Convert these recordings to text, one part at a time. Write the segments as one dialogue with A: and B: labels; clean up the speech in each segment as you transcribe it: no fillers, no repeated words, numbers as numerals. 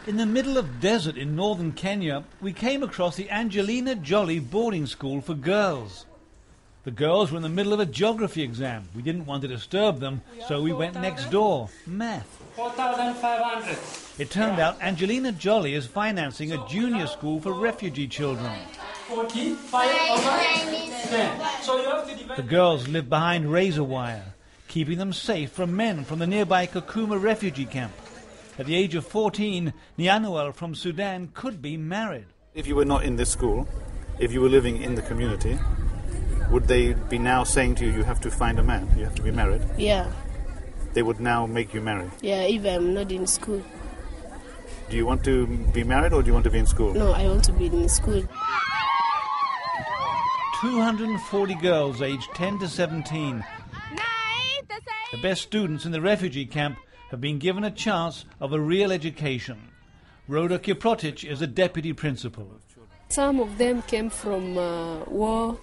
A: In the middle of desert in northern Kenya, we came across the Angelina Jolie boarding school for girls. The girls were in the middle of a geography exam. We didn't want to disturb them, so we went next door. Math.
B: 4,500.
A: It turned out Angelina Jolie is financing a junior school for refugee children.
B: 45 over 10. So you have to divide.
A: The girls live behind razor wire, keeping them safe from men from the nearby Kakuma refugee camp. At the age of 14, Nyanuel from Sudan could be married.
C: If you were not in this school, if you were living in the community, would they be now saying to you, you have to find a man, you have to be married?
D: Yeah.
C: They would now make you marry?
D: Yeah, if I'm not in school.
C: Do you want to be married or do you want to be in school?
D: No, I want to be in school.
A: 240 girls aged 10 to 17. The best students in the refugee camp have been given a chance of a real education. Rhoda Kiprotich is a deputy principal.
D: Some of them came from war.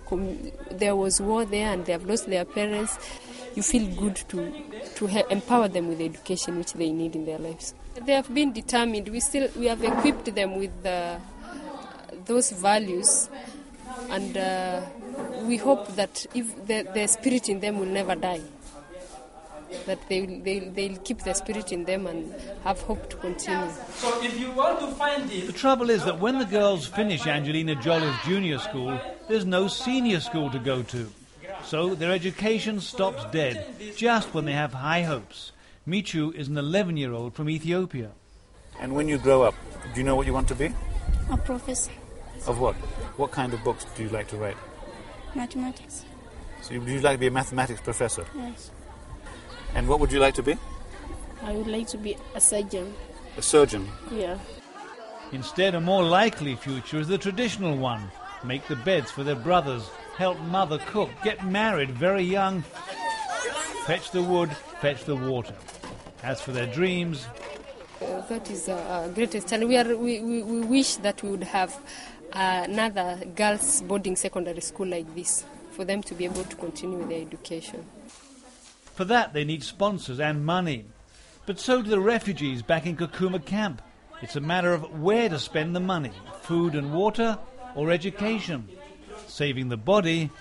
D: There was war there and they have lost their parents. You feel good to empower them with the education which they need in their lives. They have been determined. We have equipped them with those values, and we hope that if the spirit in them will never die, that they'll keep the spirit in them and have hope to continue.
B: So if you want to find it...
A: The trouble is that when the girls finish Angelina Jolie's junior school, there's no senior school to go to. So their education stops dead, just when they have high hopes. Michu is an 11-year-old from Ethiopia.
C: And when you grow up, do you know what you want to be?
E: A professor.
C: Of what? What kind of books do you like to write?
E: Mathematics.
C: So would you like to be a mathematics professor?
E: Yes.
C: And what would you like to be?
D: I would like to be a surgeon.
C: A surgeon?
D: Yeah.
A: Instead, a more likely future is the traditional one. Make the beds for their brothers, help mother cook, get married very young, fetch the wood, fetch the water. As for their dreams...
D: that is our greatest challenge. We wish that we would have another girls' boarding secondary school like this for them to be able to continue with their education.
A: For that, they need sponsors and money. But so do the refugees back in Kakuma camp. It's a matter of where to spend the money, food and water or education, saving the body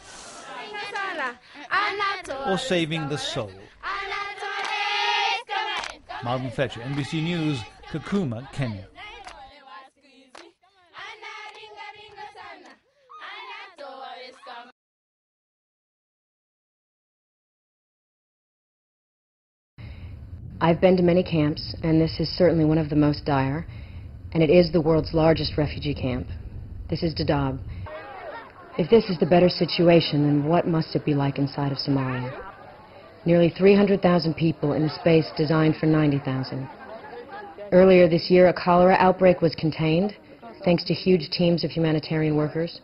A: or saving the soul. Marvin Fletcher, NBC News, Kakuma, Kenya.
F: I've been to many camps, and this is certainly one of the most dire, and it is the world's largest refugee camp. This is Dadaab. If this is the better situation, then what must it be like inside of Somalia? Nearly 300,000 people in a space designed for 90,000. Earlier this year, a cholera outbreak was contained, thanks to huge teams of humanitarian workers.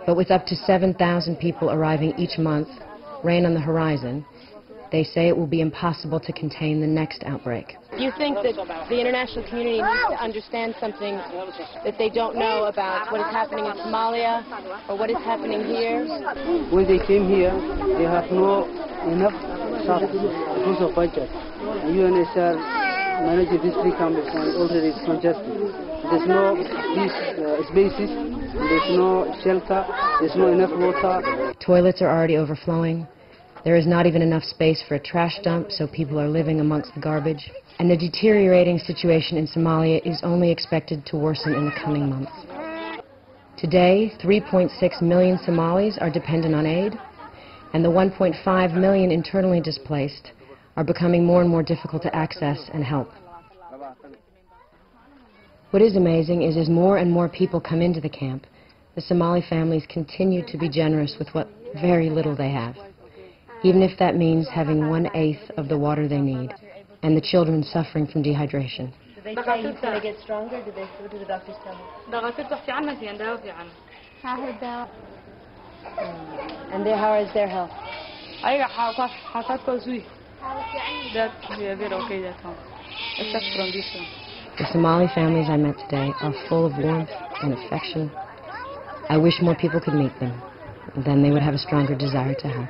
F: But with up to 7,000 people arriving each month, rain on the horizon, they say it will be impossible to contain the next outbreak.
G: Do you think that the international community needs to understand something that they don't know about what is happening in Somalia or what is happening here?
H: When they came here, they have no enough staff because of budget. UNHCR manages these three camps and already it's congested. There's no these spaces, there's no shelter, there's no enough water.
F: Toilets are already overflowing. There is not even enough space for a trash dump, so people are living amongst the garbage. And the deteriorating situation in Somalia is only expected to worsen in the coming months. Today, 3.6 million Somalis are dependent on aid, and the 1.5 million internally displaced are becoming more and more difficult to access and help. What is amazing is as more and more people come into the camp, the Somali families continue to be generous with what very little they have, even if that means having 1/8 of the water they need, and the children suffering from dehydration.
G: Do they say he's going to get stronger? What do the doctors tell you? And how is their health?
F: The Somali families I met today are full of warmth and affection. I wish more people could meet them. Then they would have a stronger desire to help.